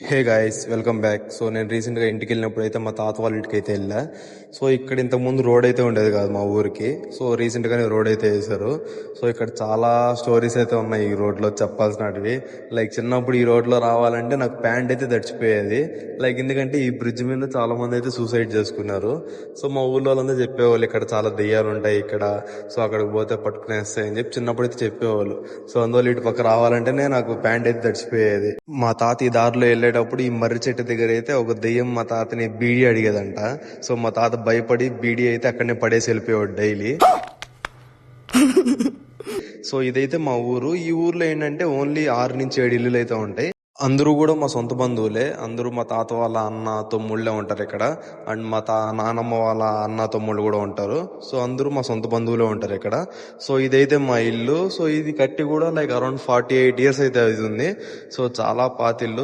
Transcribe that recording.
Hey guys, welcome back. So నేను రీసెంట్గా ఇంటికి వెళ్ళినప్పుడు అయితే మా తాత వాళ్ళ ఇంటికి అయితే వెళ్ళా. సో ఇక్కడ ఇంతకు ముందు రోడ్ అయితే ఉండేది కాదు మా ఊరికి. సో రీసెంట్గానే రోడ్ అయితే వేశారు. సో ఇక్కడ చాలా స్టోరీస్ అయితే ఉన్నాయి ఈ రోడ్లో చెప్పాల్సినవి. లైక్ చిన్నప్పుడు ఈ రోడ్లో రావాలంటే నాకు ప్యాంట్ అయితే తడిచిపోయేది. లైక్ ఎందుకంటే ఈ బ్రిడ్జ్ మీద చాలా మంది అయితే సూసైడ్ చేసుకున్నారు. సో మా ఊళ్ళో వాళ్ళందరూ చెప్పేవాళ్ళు ఇక్కడ చాలా దెయ్యాలు ఉంటాయి ఇక్కడ, సో అక్కడికి పోతే పట్టుకునేస్తాయి అని చెప్పి చిన్నప్పుడు అయితే చెప్పేవాళ్ళు. సో అందువల్ల ఇటు పక్క రావాలంటేనే నాకు ప్యాంట్ అయితే తడిచిపోయేది. మా తాత ఈ దారిలో వెళ్ళేటప్పుడు ఈ మర్రి చెట్టు దగ్గర అయితే ఒక దెయ్యం మా తాతని బీడీ అడిగేదంట. సో మా తాత భయపడి బీడీ అయితే అక్కడనే పడేసి వెళ్ళిపోయాడు డైలీ. సో ఇదైతే మా ఊరు. ఈ ఊర్లో ఏంటంటే ఓన్లీ 6 నుంచి 7 ఇల్లులు అయితే ఉంటాయి. అందరూ కూడా మా సొంత బంధువులే. అందరూ మా తాత వాళ్ళ అన్న తమ్ముళ్ళే ఉంటారు ఇక్కడ. అండ్ మా నానమ్మ వాళ్ళ అన్న తమ్ముళ్ళు కూడా ఉంటారు. సో అందరూ మా సొంత బంధువులే ఉంటారు ఇక్కడ. సో ఇదైతే మా ఇల్లు. సో ఇది కట్టి కూడా లైక్ అరౌండ్ 48 years అయితే అవుతుంది. సో చాలా పాతిల్లు.